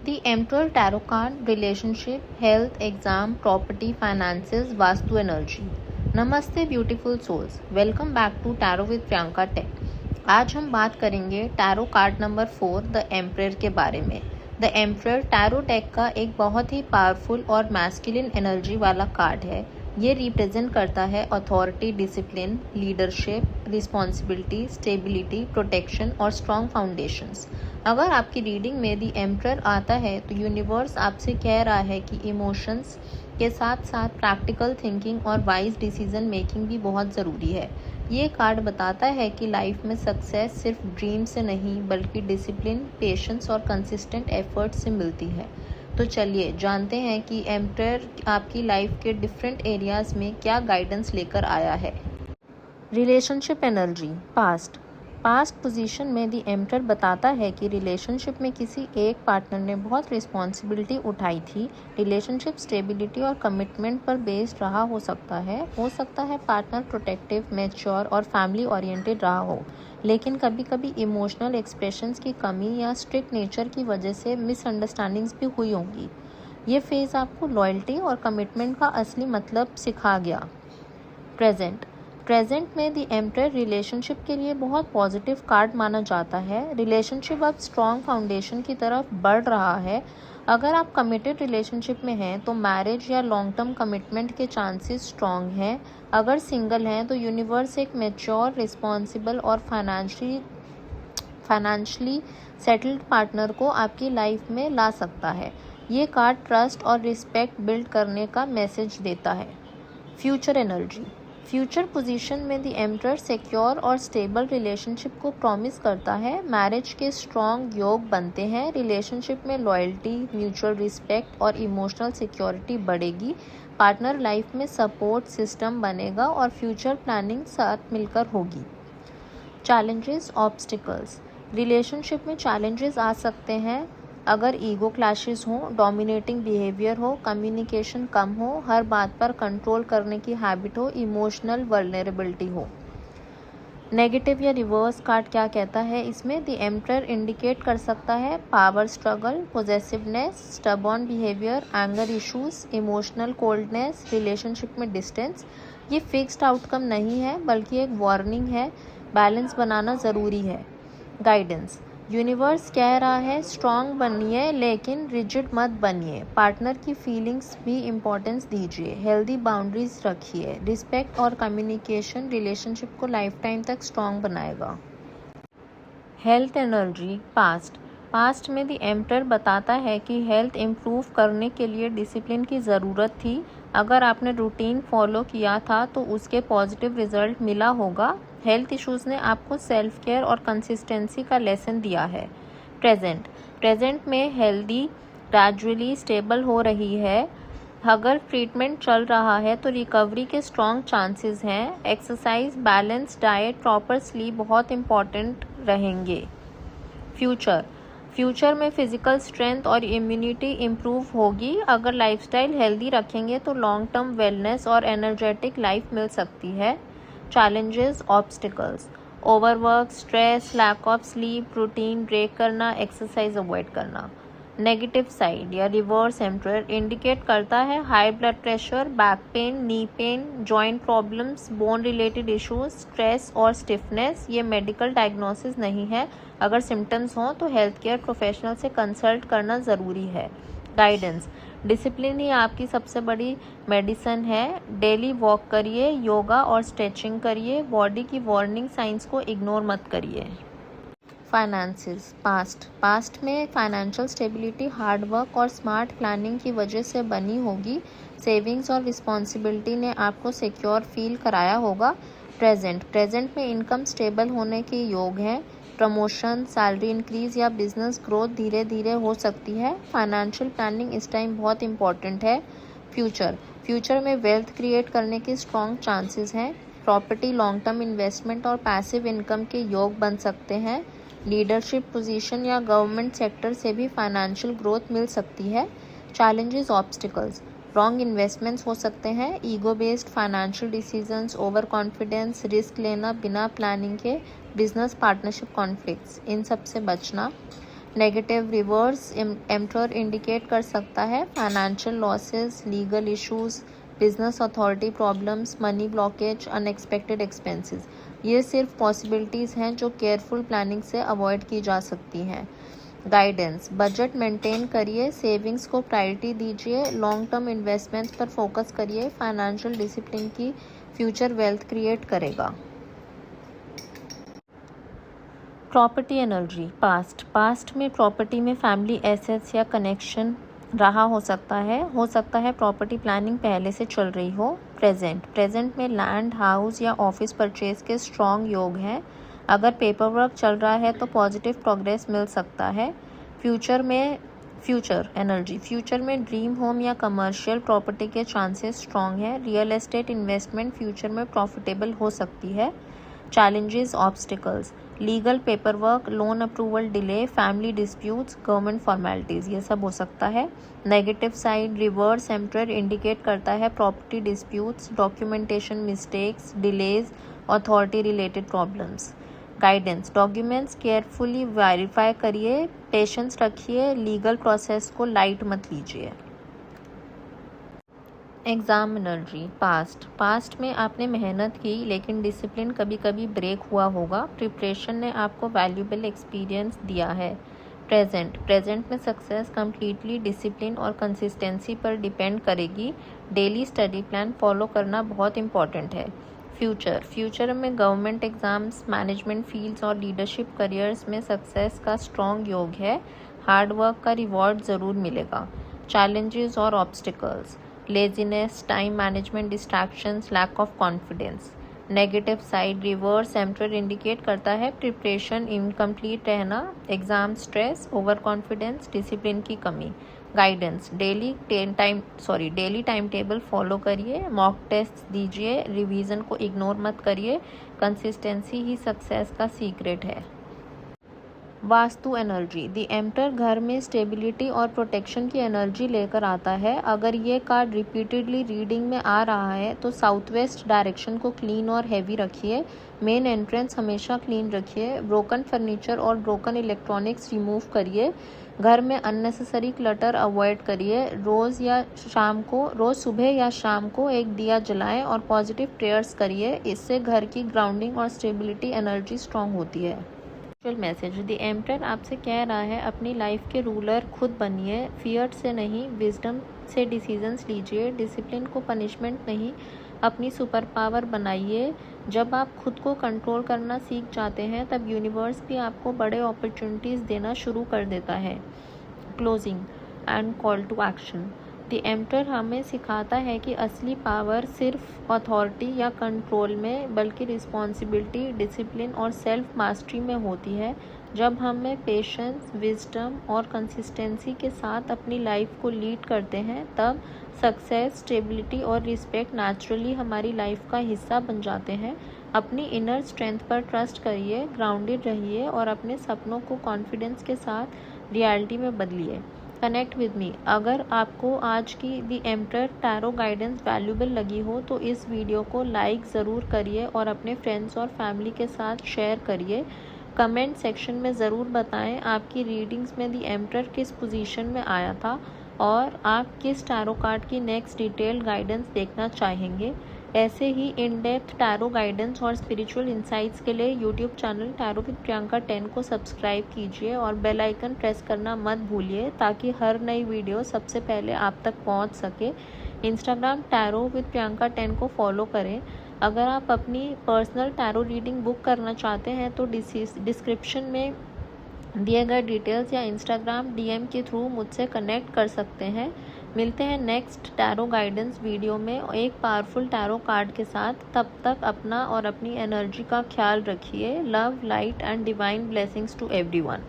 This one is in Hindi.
The Emperor Tarot card, relationship, health, exam, property, finances, Vastu energy. नमस्ते beautiful souls, welcome back to tarot with Priyanka tech. आज हम बात करेंगे tarot card number 4 the emperor के बारे में। द एम्परर टैरो डेक का एक बहुत ही पावरफुल और मैस्कुलिन एनर्जी वाला कार्ड है। ये रिप्रेजेंट करता है authority, discipline, leadership, responsibility, stability, protection और स्ट्रॉन्ग फाउंडेशंस। अगर आपकी रीडिंग में दी एम्परर आता है तो यूनिवर्स आपसे कह रहा है कि इमोशंस के साथ साथ प्रैक्टिकल थिंकिंग और वाइज डिसीजन मेकिंग भी बहुत ज़रूरी है। ये कार्ड बताता है कि लाइफ में सक्सेस सिर्फ ड्रीम से नहीं बल्कि डिसिप्लिन, पेशेंस और कंसिस्टेंट एफर्ट से मिलती है। तो चलिए जानते हैं कि एम्परर आपकी लाइफ के डिफरेंट एरियाज में क्या गाइडेंस लेकर आया है। रिलेशनशिप एनर्जी, पास्ट पोजीशन में दी एम्परर बताता है कि रिलेशनशिप में किसी एक पार्टनर ने बहुत रिस्पॉन्सिबिलिटी उठाई थी। रिलेशनशिप स्टेबिलिटी और कमिटमेंट पर बेस्ड रहा हो सकता है पार्टनर प्रोटेक्टिव, मैच्योर और फैमिली ओरिएंटेड रहा हो, लेकिन कभी कभी इमोशनल एक्सप्रेशंस की कमी या स्ट्रिक्ट नेचर की वजह से मिसअंडरस्टैंडिंग्स भी हुई होंगी। ये फेज़ आपको लॉयल्टी और कमिटमेंट का असली मतलब सिखा गया। प्रेजेंट में दी एम्परर रिलेशनशिप के लिए बहुत पॉजिटिव कार्ड माना जाता है। रिलेशनशिप अब स्ट्रॉन्ग फाउंडेशन की तरफ बढ़ रहा है। अगर आप कमिटेड रिलेशनशिप में हैं तो मैरिज या लॉन्ग टर्म कमिटमेंट के चांसेस स्ट्रॉन्ग हैं। अगर सिंगल हैं तो यूनिवर्स एक मैच्योर, रिस्पॉन्सिबल और फाइनेंशियली सेटल्ड पार्टनर को आपकी लाइफ में ला सकता है। ये कार्ड ट्रस्ट और रिस्पेक्ट बिल्ड करने का मैसेज देता है। फ्यूचर एनर्जी, फ्यूचर पोजीशन में द एम्परर सिक्योर और स्टेबल रिलेशनशिप को प्रॉमिस करता है। मैरिज के स्ट्रॉन्ग योग बनते हैं। रिलेशनशिप में लॉयल्टी, म्यूचुअल रिस्पेक्ट और इमोशनल सिक्योरिटी बढ़ेगी। पार्टनर लाइफ में सपोर्ट सिस्टम बनेगा और फ्यूचर प्लानिंग साथ मिलकर होगी। चैलेंजेस, ऑब्स्टिकल्स, रिलेशनशिप में चैलेंजेस आ सकते हैं अगर ईगो क्लैशेस हो, डोमिनेटिंग बिहेवियर हो, कम्युनिकेशन कम हो, हर बात पर कंट्रोल करने की हैबिट हो, इमोशनल वल्नरेबिलिटी हो। नेगेटिव या रिवर्स कार्ड क्या कहता है इसमें? द एम्परर इंडिकेट कर सकता है power struggle, possessiveness, stubborn behaviour, anger issues, emotional coldness, relationship में डिस्टेंस। ये फिक्स्ड आउटकम नहीं है बल्कि एक वार्निंग है। बैलेंस बनाना ज़रूरी है। गाइडेंस, यूनिवर्स कह रहा है स्ट्रॉन्ग बनिए लेकिन रिजिड मत बनिए। पार्टनर की फीलिंग्स भी इम्पोर्टेंस दीजिए। हेल्दी बाउंड्रीज रखिए। रिस्पेक्ट और कम्युनिकेशन रिलेशनशिप को लाइफ टाइम तक स्ट्रॉन्ग बनाएगा। हेल्थ एनर्जी, पास्ट में द एम्परर बताता है कि हेल्थ इम्प्रूव करने के लिए डिसिप्लिन की ज़रूरत थी। अगर आपने रूटीन फॉलो किया था तो उसके पॉजिटिव रिजल्ट मिला होगा। हेल्थ इश्यूज़ ने आपको सेल्फ केयर और कंसिस्टेंसी का लेसन दिया है। प्रेजेंट में हेल्दी ग्रेजुअली स्टेबल हो रही है। अगर ट्रीटमेंट चल रहा है तो रिकवरी के स्ट्रॉन्ग चांसेस हैं। Exercise, balance diet, proper sleep बहुत इम्पॉर्टेंट रहेंगे। फ्यूचर में फिजिकल स्ट्रेंथ और इम्यूनिटी इम्प्रूव होगी। अगर लाइफस्टाइल हेल्दी रखेंगे तो लॉन्ग टर्म वेलनेस और एनर्जेटिक लाइफ मिल सकती है। Challenges, obstacles, overwork, stress, lack of sleep, routine break करना, एक्सरसाइज अवॉइड करना। नेगेटिव साइड या रिवर्स एम्परर इंडिकेट करता है high blood pressure, back pain, knee pain, joint problems, bone related issues, stress और स्टिफनेस। ये मेडिकल डायग्नोसिस नहीं है। अगर सिम्टम्स हों तो हेल्थ केयर प्रोफेशनल से कंसल्ट करना ज़रूरी है। गाइडेंस, डिसिप्लिन ही आपकी सबसे बड़ी मेडिसिन है। डेली वॉक करिए, योगा और स्ट्रेचिंग करिए। बॉडी की वार्निंग साइंस को इग्नोर मत करिए। फाइनेंसेस, पास्ट में फाइनेंशियल स्टेबिलिटी हार्ड वर्क और स्मार्ट प्लानिंग की वजह से बनी होगी। सेविंग्स और रिस्पॉन्सिबिलिटी ने आपको सिक्योर फील कराया होगा। प्रेजेंट में इनकम स्टेबल होने के योग हैं। प्रमोशन, सैलरी इंक्रीज या बिजनेस ग्रोथ धीरे धीरे हो सकती है। फाइनेंशियल प्लानिंग इस टाइम बहुत इंपॉर्टेंट है। फ्यूचर में वेल्थ क्रिएट करने के स्ट्रॉन्ग चांसेस हैं। प्रॉपर्टी, लॉन्ग टर्म इन्वेस्टमेंट और पैसिव इनकम के योग बन सकते हैं। लीडरशिप पोजीशन या गवर्नमेंट सेक्टर से भी फाइनेंशियल ग्रोथ मिल सकती है। चैलेंजेस, ऑब्स्टिकल्स, रॉन्ग इन्वेस्टमेंट्स हो सकते हैं। Ego based financial decisions, over confidence, risk लेना बिना प्लानिंग के, बिजनेस पार्टनरशिप कॉन्फ्लिक्ट्स, इन सब से बचना। नेगेटिव रिवर्स एम्परर इंडिकेट कर सकता है financial losses, legal issues, business authority problems, money blockage, unexpected expenses. ये सिर्फ पॉसिबिलिटीज़ हैं जो केयरफुल प्लानिंग से अवॉइड की जा सकती हैं। गाइडेंस, बजट मेंटेन करिए, सेविंग्स को प्रायोरिटी दीजिए, लॉन्ग टर्म इन्वेस्टमेंट्स पर फोकस करिए। फाइनेंशियल डिसिप्लिन की फ्यूचर वेल्थ क्रिएट करेगा। प्रॉपर्टी एनर्जी, पास्ट में प्रॉपर्टी में फैमिली एसेट्स या कनेक्शन रहा हो सकता है प्रॉपर्टी प्लानिंग पहले से चल रही हो। प्रेजेंट में लैंड, हाउस या ऑफिस परचेज के स्ट्रॉन्ग योग हैं। अगर पेपर वर्क चल रहा है तो पॉजिटिव प्रोग्रेस मिल सकता है। फ्यूचर में ड्रीम होम या कमर्शियल प्रॉपर्टी के चांसेस स्ट्रॉन्ग है। रियल एस्टेट इन्वेस्टमेंट फ्यूचर में प्रॉफिटेबल हो सकती है। Challenges, obstacles, legal paper work, loan approval delay, family disputes, government formalities, ये सब हो सकता है। Negative side, reverse emperor indicate करता है property disputes, documentation mistakes, delays, authority related problems. Guidance, documents carefully verify करिए, पेशेंस रखिए, लीगल प्रोसेस को लाइट मत लीजिए। एग्ज़ाम एनर्जी, पास्ट में आपने मेहनत की लेकिन डिसिप्लिन कभी कभी ब्रेक हुआ होगा। प्रिपरेशन ने आपको वैल्यूएबल एक्सपीरियंस दिया है। प्रेजेंट में सक्सेस कम्प्लीटली डिसिप्लिन और कंसिस्टेंसी पर डिपेंड करेगी। डेली स्टडी प्लान फॉलो करना बहुत इंपॉर्टेंट है। फ्यूचर में गवर्नमेंट एग्ज़ाम्स, मैनेजमेंट फील्ड्स और लीडरशिप करियर्स में सक्सेस का स्ट्रॉन्ग योग है। हार्ड वर्क का रिवॉर्ड ज़रूर मिलेगा। चैलेंजेस और obstacles, laziness, time management distractions, lack of confidence. Negative side, reverse emperor indicate करता है प्रिपरेशन इनकम्प्लीट रहना, exam stress, over confidence, discipline की कमी। Guidance, daily time table follow करिए, मॉक टेस्ट दीजिए, रिवीजन को इग्नोर मत करिए। कंसिस्टेंसी ही सक्सेस का सीक्रेट है। वास्तु एनर्जी, द एम्परर घर में स्टेबिलिटी और प्रोटेक्शन की एनर्जी लेकर आता है। अगर ये कार्ड रिपीटेडली रीडिंग में आ रहा है तो साउथ वेस्ट डायरेक्शन को क्लीन और हैवी रखिए। मेन एंट्रेंस हमेशा क्लीन रखिए। ब्रोकन फर्नीचर और ब्रोकन इलेक्ट्रॉनिक्स रिमूव करिए। घर में अननेसेसरी क्लटर अवॉइड करिए। रोज़ सुबह या शाम को एक दिया जलाएं और पॉजिटिव प्रेयर्स करिए। इससे घर की ग्राउंडिंग और स्टेबिलिटी एनर्जी स्ट्रांग होती है। मैसेज, द एम्परर आपसे कह रहा है अपनी लाइफ के रूलर खुद बनिए। फियर से नहीं, विजडम से डिसीजंस लीजिए। डिसिप्लिन को पनिशमेंट नहीं, अपनी सुपर पावर बनाइए। जब आप खुद को कंट्रोल करना सीख जाते हैं तब यूनिवर्स भी आपको बड़े अपॉर्चुनिटीज़ देना शुरू कर देता है। Closing and call to action, the emperor हमें सिखाता है कि असली पावर सिर्फ अथॉरिटी या कंट्रोल में बल्कि रिस्पॉन्सिबिलिटी, डिसिप्लिन और सेल्फ मास्टरी में होती है। जब हमें पेशेंस, विजडम और कंसिस्टेंसी के साथ अपनी लाइफ को लीड करते हैं तब सक्सेस, स्टेबिलिटी और रिस्पेक्ट नेचुरली हमारी लाइफ का हिस्सा बन जाते हैं। अपनी इनर स्ट्रेंथ पर ट्रस्ट करिए, ग्राउंडेड रहिए और अपने सपनों को कॉन्फिडेंस के साथ रियलिटी में बदलिए। कनेक्ट विद मी, अगर आपको आज की the emperor tarot guidance valuable लगी हो तो इस वीडियो को लाइक ज़रूर करिए और अपने फ्रेंड्स और फैमिली के साथ शेयर करिए। कमेंट सेक्शन में ज़रूर बताएं आपकी रीडिंग्स में द एम्परर किस पोजीशन में आया था और आप किस टैरो कार्ड की नेक्स्ट डिटेल्ड गाइडेंस देखना चाहेंगे। ऐसे ही इन डेप्थ टैरो गाइडेंस और स्पिरिचुअल इंसाइट्स के लिए YouTube channel tarot with Priyanka 10 को सब्सक्राइब कीजिए और बेल आइकन प्रेस करना मत भूलिए ताकि हर नई वीडियो सबसे पहले आप तक पहुंच सके। इंस्टाग्राम टैरो विद प्रियंका 10 को फॉलो करें। अगर आप अपनी पर्सनल टैरो रीडिंग बुक करना चाहते हैं तो डिस्क्रिप्शन में दिए गए डिटेल्स या इंस्टाग्राम डीएम के थ्रू मुझसे कनेक्ट कर सकते हैं। मिलते हैं नेक्स्ट टैरो गाइडेंस वीडियो में एक पावरफुल टैरो कार्ड के साथ। तब तक अपना और अपनी एनर्जी का ख्याल रखिए। Love, light and divine blessings to everyone.